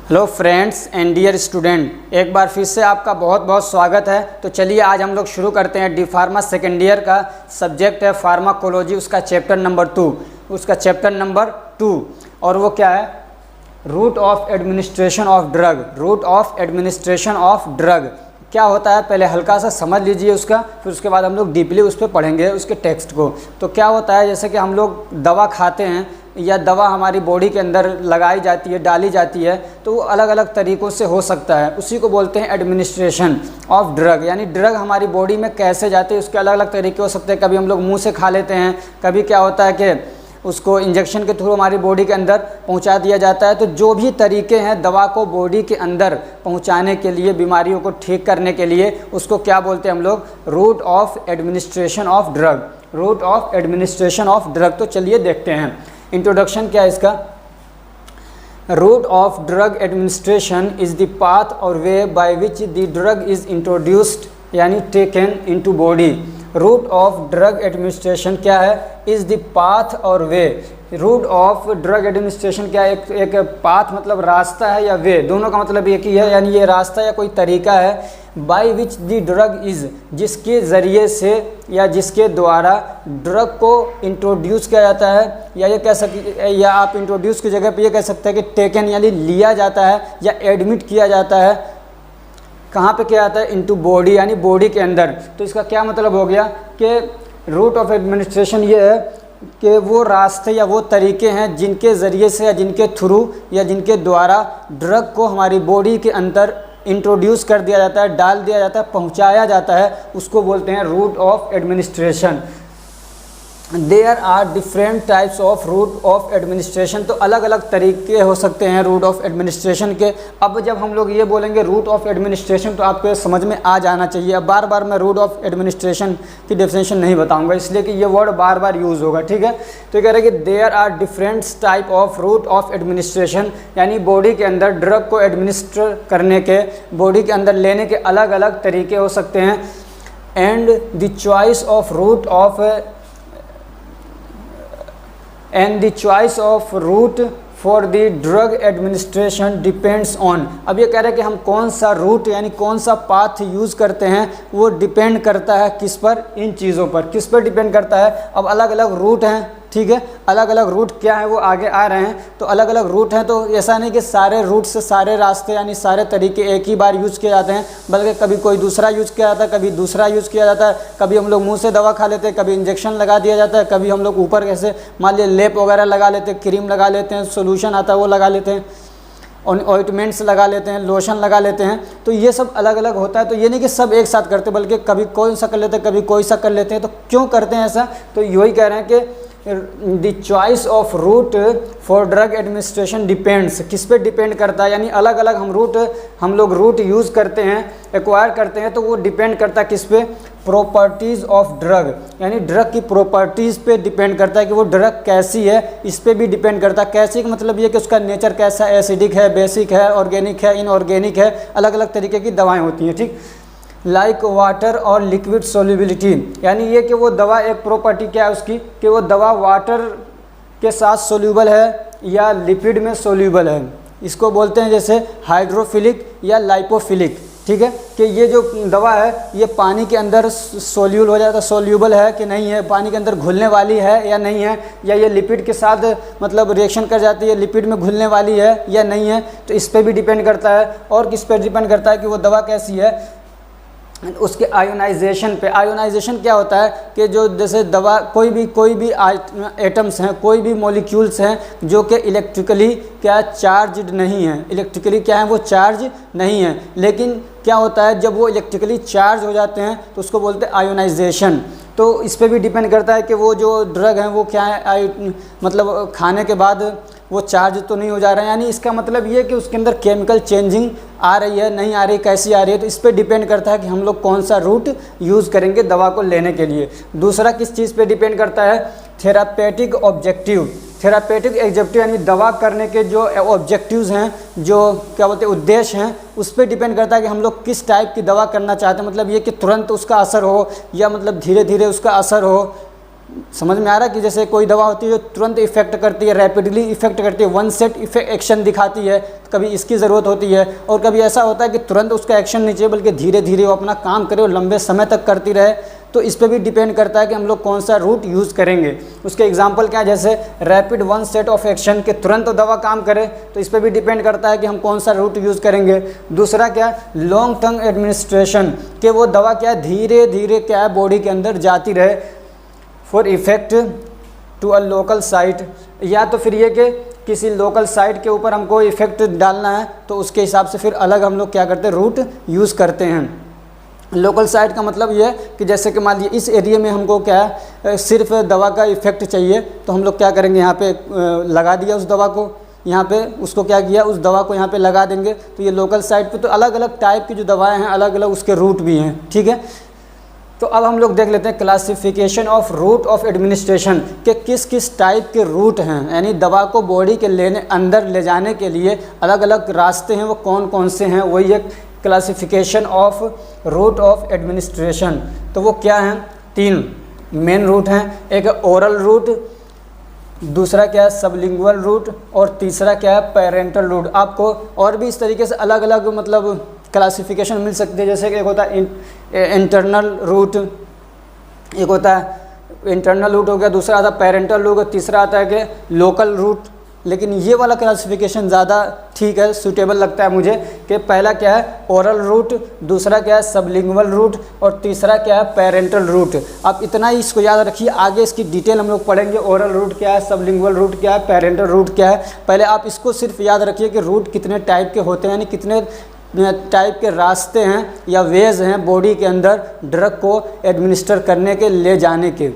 Hello friends and dear student, एक बार फिर से आपका बहुत बहुत स्वागत है। तो चलिए आज हम लोग शुरू करते हैं। डी फार्मा सेकेंड ईयर का सब्जेक्ट है फार्माकोलॉजी, उसका चैप्टर नंबर 2 और वो क्या है, route of administration of drug. Route of administration of drug क्या होता है पहले हल्का सा समझ लीजिए उसका, फिर उसके बाद हम लोग डीपली उस पर पढ़ेंगे उसके टेक्स्ट को। तो क्या होता है, जैसे कि हम लोग दवा खाते हैं या दवा हमारी बॉडी के अंदर लगाई जाती है, डाली जाती है, तो वो अलग अलग तरीक़ों से हो सकता है। उसी को बोलते हैं एडमिनिस्ट्रेशन ऑफ ड्रग, यानी ड्रग हमारी बॉडी में कैसे जाती है उसके अलग अलग तरीके हो सकते हैं। कभी हम लोग मुंह से खा लेते हैं, कभी क्या होता है कि उसको इंजेक्शन के थ्रू हमारी बॉडी के अंदर पहुंचा दिया जाता है। तो जो भी तरीके हैं दवा को बॉडी के अंदर पहुंचाने के लिए, बीमारियों को ठीक करने के लिए, उसको क्या बोलते हैं हम लोग, route of administration of drug. Route of administration of drug. तो चलिए देखते हैं इंट्रोडक्शन क्या है इसका। Route of drug administration is the path और way by which the drug is introduced यानी taken into body. Route of drug administration क्या है, इज़ द पाथ और way. Route of drug administration क्या है, एक पाथ मतलब रास्ता है या वे, दोनों का मतलब एक ही है, यानी ये रास्ता या कोई तरीका है। Bye which the drug is, जिसके ज़रिए से या जिसके द्वारा ड्रग को इंट्रोड्यूस किया जाता है, या ये कह सकते, या आप इंट्रोड्यूस की जगह पे ये कह सकते हैं कि टेकन यानी लिया जाता है या एडमिट किया जाता है। कहाँ पे किया जाता है, इनटू बॉडी यानी बॉडी के अंदर। तो इसका क्या मतलब हो गया कि रूट ऑफ एडमिनिस्ट्रेशन ये है कि वो रास्ते या वो तरीके हैं जिनके ज़रिए से या जिनके थ्रू या जिनके द्वारा ड्रग को हमारी बॉडी के अंदर इंट्रोड्यूस कर दिया जाता है, डाल दिया जाता है, पहुंचाया जाता है, उसको बोलते हैं route of administration. There are different types of route of administration. तो अलग अलग तरीके हो सकते हैं रूट ऑफ एडमिनिस्ट्रेशन के। अब जब हम लोग ये बोलेंगे रूट ऑफ एडमिनिस्ट्रेशन तो आपको समझ में आ जाना चाहिए। अब बार बार मैं रूट ऑफ एडमिनिस्ट्रेशन की डेफिनेशन नहीं बताऊंगा, इसलिए कि ये वर्ड बार बार यूज़ होगा, ठीक है। तो कह रहे हैं कि there are different type of route of administration, यानी बॉडी के अंदर ड्रग को एडमिनिस्टर करने के, बॉडी के अंदर लेने के अलग अलग तरीके हो सकते हैं। And the choice of route of and the choice of route for the drug administration depends on। अब ये कह रहे हैं कि हम कौन सा रूट यानी कौन सा पाथ यूज़ करते हैं, वो डिपेंड करता है किस पर, इन चीज़ों पर। किस पर डिपेंड करता है, अब अलग अलग रूट हैं, ठीक है। अलग अलग रूट क्या है वो आगे आ रहे हैं। तो अलग अलग रूट हैं, तो ऐसा नहीं कि सारे रूट से सारे रास्ते यानी सारे तरीके एक ही बार यूज़ किए जाते हैं, बल्कि कभी कोई दूसरा यूज़ किया जाता है, कभी दूसरा यूज़ किया जाता है। कभी हम लोग मुंह से दवा खा लेते हैं, कभी इंजेक्शन लगा दिया जाता है, कभी हम लोग ऊपर कैसे मान लिया लेप वगैरह लगा लेते हैं, क्रीम लगा लेते हैं, सोल्यूशन आता है वो लगा लेते हैं, ऑइंटमेंट्स लगा लेते हैं, लोशन लगा लेते हैं। तो ये सब अलग अलग होता है। तो ये नहीं कि सब एक साथ करते, बल्कि कभी कोई सा कर लेते हैं, कभी कोई सा कर लेते हैं। तो क्यों करते हैं ऐसा, तो यही कह रहे हैं कि the choice of route for drug administration depends, किस पे डिपेंड करता है, यानी अलग अलग हम लोग रूट यूज़ करते हैं, एक्वायर करते हैं, तो वो डिपेंड करता है किस पे, प्रॉपर्टीज़ ऑफ ड्रग, यानी ड्रग की प्रॉपर्टीज़ पे डिपेंड करता है कि वो ड्रग कैसी है, इस पे भी डिपेंड करता है। कैसी का मतलब ये कि उसका नेचर कैसा है, एसिडिक है, बेसिक है, ऑर्गेनिक है, इनऑर्गेनिक है, अलग अलग तरीके की दवाएँ होती हैं, ठीक। लाइक वाटर और लिक्विड सोल्यूबिलिटी, यानी ये कि वो दवा एक प्रॉपर्टी क्या है उसकी, कि वो दवा वाटर के साथ सोल्यूबल है या लिपिड में सोल्यूबल है। इसको बोलते हैं जैसे हाइड्रोफिलिक या लाइपोफिलिक, ठीक है। कि ये जो दवा है ये पानी के अंदर सोल्यूल हो जाता है, सोल्यूबल है कि नहीं है, पानी के अंदर घुलने वाली है या नहीं है, या ये लिपिड के साथ मतलब रिएक्शन कर जाती है, लिपिड में घुलने वाली है या नहीं है। तो इस पर भी डिपेंड करता है। और किस पर डिपेंड करता है कि वो दवा कैसी है, उसके आयोनाइजेशन पे। आयोनाइजेशन क्या होता है कि जो जैसे दवा कोई भी एटम्स हैं, कोई भी मॉलिक्यूल्स हैं जो कि इलेक्ट्रिकली क्या चार्ज्ड नहीं है, इलेक्ट्रिकली क्या है वो चार्ज नहीं है, लेकिन क्या होता है जब वो इलेक्ट्रिकली चार्ज हो जाते हैं तो उसको बोलते हैं आयोनाइजेशन। तो इस पे भी डिपेंड करता है कि वो जो ड्रग हैं वो क्या है, मतलब खाने के बाद वो चार्ज तो नहीं हो जा रहा है, यानी इसका मतलब ये कि उसके अंदर केमिकल चेंजिंग आ रही है, नहीं आ रही, कैसी आ रही है। तो इस पे डिपेंड करता है कि हम लोग कौन सा रूट यूज़ करेंगे दवा को लेने के लिए। दूसरा किस चीज़ पे डिपेंड करता है, थेरापेटिक ऑब्जेक्टिव। थेरापेटिक ऑब्जेक्टिव यानी दवा करने के जो ऑब्जेक्टिव्स हैं, जो क्या बोलते हैं उद्देश्य हैं, उस पर डिपेंड करता है कि हम लोग किस टाइप की दवा करना चाहते हैं। मतलब ये कि तुरंत उसका असर हो या मतलब धीरे धीरे उसका असर हो, समझ में आ रहा है कि जैसे कोई दवा होती है जो तुरंत इफेक्ट करती है, रैपिडली इफेक्ट करती है, वन सेट इफेक्ट एक्शन दिखाती है, कभी इसकी ज़रूरत होती है, और कभी ऐसा होता है कि तुरंत उसका एक्शन नहीं चाहिए बल्कि धीरे धीरे वो अपना काम करे और लंबे समय तक करती रहे। तो इस पे भी डिपेंड करता है कि हम लोग कौन सा रूट यूज़ करेंगे। उसके एग्जांपल क्या है, जैसे rapid one set of action के तुरंत दवा काम करे, तो इस पे भी डिपेंड करता है कि हम कौन सा रूट यूज़ करेंगे। दूसरा क्या है, लॉन्ग टर्म एडमिनिस्ट्रेशन, कि वो दवा क्या है धीरे धीरे क्या है बॉडी के अंदर जाती रहे, for effect to a local site, या तो फिर ये कि किसी लोकल साइट के ऊपर हमको इफेक्ट डालना है तो उसके हिसाब से फिर अलग हम लोग क्या करते हैं, रूट यूज़ करते हैं। लोकल साइट का मतलब ये है कि जैसे कि मान लीजिए इस एरिया में हमको क्या है सिर्फ दवा का इफेक्ट चाहिए, तो हम लोग क्या करेंगे, यहाँ पे लगा दिया उस दवा को, यहाँ पे उसको क्या किया, उस दवा को यहाँ पे लगा देंगे। तो ये लोकल साइट पे तो अलग अलग टाइप की जो दवाएं हैं, अलग अलग उसके रूट भी हैं, ठीक है। तो अब हम लोग देख लेते हैं classification of route of administration, के किस किस टाइप के रूट हैं, यानी दवा को बॉडी के अंदर ले जाने के लिए अलग अलग रास्ते हैं, वो कौन कौन से हैं, वही एक classification of route of administration. तो वो क्या हैं, 3 मेन रूट हैं, एक ओरल रूट, दूसरा क्या है सबलिंगुअल रूट, और तीसरा क्या है पेरेंटल रूट। आपको और भी इस तरीके से अलग अलग मतलब क्लासिफिकेशन मिल सकती है, जैसे कि एक होता है इंटरनल रूट, एक होता है इंटरनल रूट हो गया, दूसरा आता है पेरेंटल रूट, तीसरा आता है कि लोकल रूट। लेकिन ये वाला क्लासिफिकेशन ज़्यादा ठीक है, सूटेबल लगता है मुझे, कि पहला क्या है ओरल रूट, दूसरा क्या है सबलिंगुअल रूट, और तीसरा क्या है पेरेंटल रूट। आप इतना ही इसको याद रखिए, आगे इसकी डिटेल हम लोग पढ़ेंगे, ओरल रूट क्या है, सबलिंगुअल रूट क्या है, पेरेंटल रूट क्या है। पहले आप इसको सिर्फ याद रखिए कि रूट कितने टाइप के होते हैं, यानी कितने टाइप के रास्ते हैं या वेज हैं बॉडी के अंदर ड्रग को एडमिनिस्टर करने के, ले जाने के।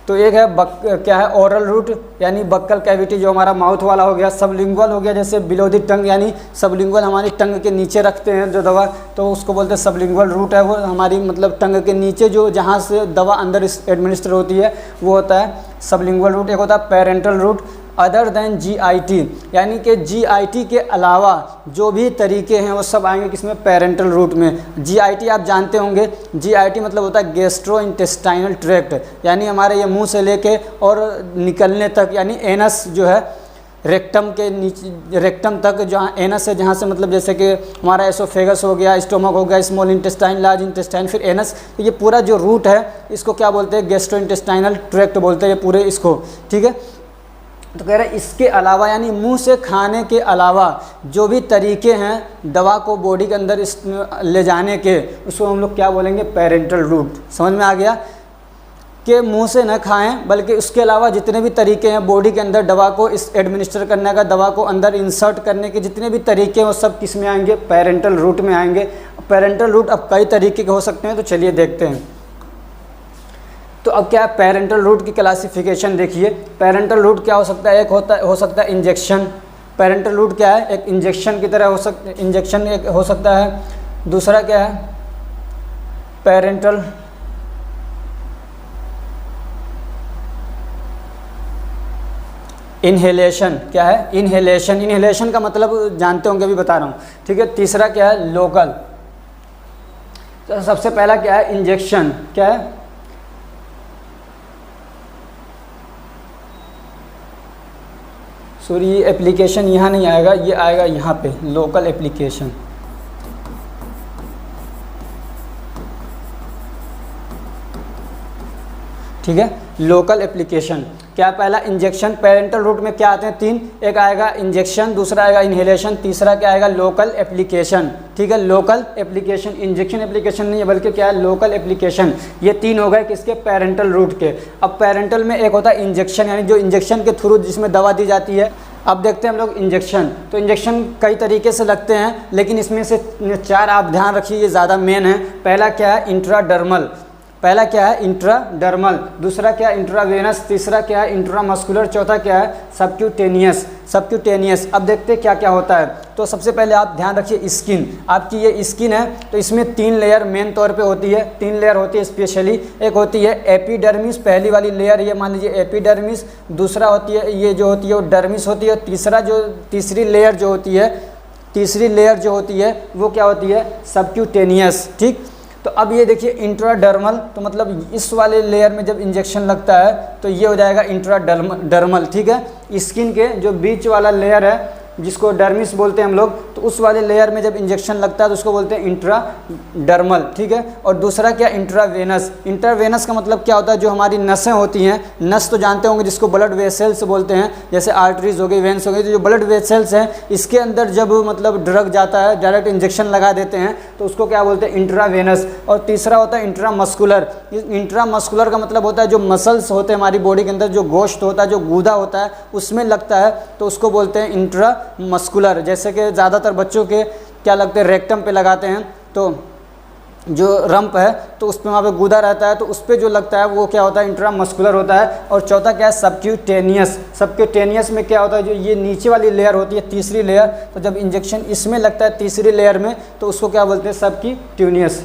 तो एक है क्या है ओरल रूट, यानी बक्कल कैविटी जो हमारा माउथ वाला हो गया। सबलिंगुअल हो गया जैसे बिलो द टंग, यानी सबलिंगुअल हमारी टंग के नीचे रखते हैं जो दवा, तो उसको बोलते हैं सबलिंगुअल रूट है। वो हमारी मतलब टंग के नीचे जो जहाँ से दवा अंदर एडमिनिस्टर होती है वो होता है सबलिंगुअल रूट। एक होता है parental route, other than GIT, यानी कि GIT के अलावा जो भी तरीके हैं वो सब आएंगे किसमें, पेरेंटल रूट में। GIT आप जानते होंगे, GIT मतलब होता है गैस्ट्रो इंटेस्टाइनल ट्रैक्ट, यानी हमारे ये मुंह से लेके और निकलने तक, यानी एनस जो है रेक्टम के नीचे, रेक्टम तक जहाँ एनस है, जहाँ से मतलब जैसे कि हमारा एसोफेगस हो गया, स्टोमक हो गया, स्मॉल इंटेस्टाइन, लार्ज इंटेस्टाइन, फिर एनस। तो ये पूरा जो रूट है इसको क्या बोलते हैं, गैस्ट्रो इंटेस्टाइनल ट्रैक्ट बोलते हैं ये पूरे इसको, ठीक है। तो कह रहे हैं इसके अलावा, यानी मुंह से खाने के अलावा जो भी तरीके हैं दवा को बॉडी के अंदर ले जाने के, उसको हम लोग क्या बोलेंगे, पेरेंटल रूट। समझ में आ गया कि मुंह से न खाएं बल्कि उसके अलावा जितने भी तरीके हैं बॉडी के अंदर दवा को इस एडमिनिस्टर करने का, दवा को अंदर इंसर्ट करने के जितने भी तरीके हैं वो सब किस में आएंगे, पेरेंटल रूट में आएंगे। पेरेंटल रूट अब कई तरीके के हो सकते हैं, तो चलिए देखते हैं। तो अब क्या है पेरेंटल रूट की क्लासिफिकेशन देखिए। पेरेंटल रूट क्या हो सकता है, एक हो सकता है इंजेक्शन। पेरेंटल रूट क्या है, एक इंजेक्शन की तरह इंजेक्शन एक हो सकता है। दूसरा क्या है पेरेंटल इन्हेलेशन, क्या है इन्हेलेशन। इन्हेलेशन का मतलब जानते होंगे, अभी बता रहा हूँ, ठीक है। तीसरा क्या है लोकल। तो सबसे पहला क्या है इंजेक्शन, क्या है सॉरी ये एप्लीकेशन यहाँ नहीं आएगा, ये आएगा यहाँ पे लोकल एप्लीकेशन। ठीक है लोकल एप्लीकेशन। क्या पहला इंजेक्शन, पेरेंटल रूट में क्या आते हैं 3, एक आएगा इंजेक्शन, दूसरा आएगा इन्हेलेशन, तीसरा क्या आएगा लोकल एप्लीकेशन। ठीक है लोकल एप्लीकेशन, इंजेक्शन एप्लीकेशन नहीं है बल्कि क्या है लोकल एप्लीकेशन। ये 3 हो गए किसके, पेरेंटल रूट के। अब पेरेंटल में एक होता है इंजेक्शन, यानी जो इंजेक्शन के थ्रू जिसमें दवा दी जाती है। अब देखते हैं हम लोग इंजेक्शन। तो इंजेक्शन कई तरीके से लगते हैं, लेकिन इसमें से 4 आप ध्यान रखिए, ये ज़्यादा मेन है। पहला क्या है इंट्राडर्मल, पहला क्या है इंट्राडर्मल, दूसरा क्या है इंट्रावेनस, तीसरा क्या है इंट्रामस्कुलर, चौथा क्या है सबक्यूटेनियस। सबक्यूटेनियस अब देखते हैं क्या क्या होता है। तो सबसे पहले आप ध्यान रखिए स्किन, आपकी ये स्किन है तो इसमें 3 लेयर मेन तौर पे होती है, 3 लेयर होती है स्पेशली। एक होती है एपिडर्मिस, पहली वाली लेयर ये मान लीजिए एपिडर्मिस, दूसरा होती है ये जो होती है वो डर्मिस होती है, तीसरी लेयर जो होती है वो क्या होती है सबक्यूटेनियस। ठीक, तो अब ये देखिए इंट्राडर्मल, तो मतलब इस वाले लेयर में जब इंजेक्शन लगता है तो ये हो जाएगा इंट्राडर्मल, ठीक है। स्किन के जो बीच वाला लेयर है जिसको डर्मिस बोलते हैं हम लोग, तो उस वाले लेयर में जब इंजेक्शन लगता है तो उसको बोलते हैं इंट्राडर्मल, ठीक है। और दूसरा क्या, इंट्रावेनस। इंट्रावेनस का मतलब क्या होता है, जो हमारी नसें होती हैं, नस तो जानते होंगे जिसको ब्लड वेसल्स बोलते हैं, जैसे आर्टरीज हो गई, वेन्स हो गई, तो जो ब्लड वेसल्स हैं इसके अंदर जब मतलब ड्रग जाता है, डायरेक्ट इंजेक्शन लगा देते हैं तो उसको क्या बोलते हैं, इंट्रावेनस। और तीसरा होता है इंट्रामस्कुलर। इंट्रामस्कुलर का मतलब होता है जो मसल्स होते हैं हमारी बॉडी के अंदर, जो गोश्त होता है, जो गूदा होता है उसमें लगता है तो उसको बोलते हैं इंट्रा मस्कुलर। जैसे कि ज़्यादातर बच्चों के क्या लगते हैं, रेक्टम पे लगाते हैं, तो जो रंप है तो उस पर वहाँ पे गूदा रहता है तो उस पर जो लगता है वो क्या होता है, इंट्रामस्कुलर होता है। और चौथा क्या है, सबक्यूटेनियस। सबक्यूटेनियस में क्या होता है, जो ये नीचे वाली लेयर होती है, तीसरी लेयर, तो जब इंजेक्शन इसमें लगता है तीसरी लेयर में तो उसको क्या बोलते हैं, सबक्यूटेनियस।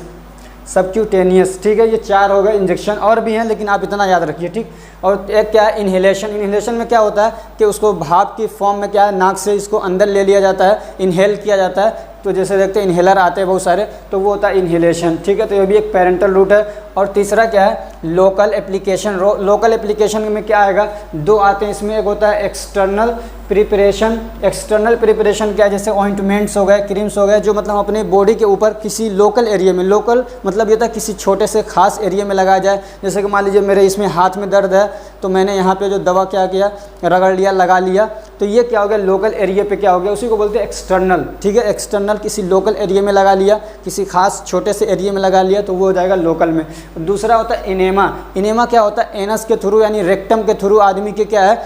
सबक्यूटेनियस, ठीक है। ये 4 हो गए इंजेक्शन, और भी हैं लेकिन आप इतना याद रखिए, ठीक। और एक क्या है, इन्हेलेशन। इन्हेलेशन में क्या होता है कि उसको भाप की फॉर्म में क्या है, नाक से इसको अंदर ले लिया जाता है, इन्हेल किया जाता है। तो जैसे देखते हैं इन्हेलर आते हैं बहुत सारे, तो वो होता है इन्हेलेशन, ठीक है। तो ये भी एक पेरेंटल रूट है। और तीसरा क्या है, लोकल एप्लीकेशन। लोकल एप्लीकेशन में क्या आएगा, 2 आते हैं इसमें। एक होता है एक्सटर्नल प्रिपरेशन। एक्सटर्नल प्रिपरेशन क्या है, जैसे ऑइंटमेंट्स हो गए, क्रीम्स हो गए, जो मतलब अपने बॉडी के ऊपर किसी लोकल एरिया में, लोकल मतलब ये था किसी छोटे से खास एरिया में लगाया जाए। जैसे कि मान लीजिए मेरे इसमें हाथ में दर्द है तो मैंने यहाँ पे जो दवा क्या किया, रगड़ लिया, लगा लिया, तो ये क्या हो गया, लोकल एरिया पे क्या हो गया, उसी को बोलते हैं एक्सटर्नल, ठीक है। एक्सटर्नल किसी लोकल एरिया में लगा लिया, किसी खास छोटे से एरिया में लगा लिया, तो वो हो जाएगा लोकल में। दूसरा होता है इनेमा। इनेमा क्या होता है, एनस के थ्रू यानी रेक्टम के थ्रू आदमी के क्या है,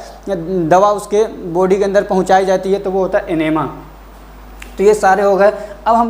दवा उसके बॉडी के अंदर पहुंचाई जाती है, तो वो होता है इनेमा। तो ये सारे हो गए। अब हम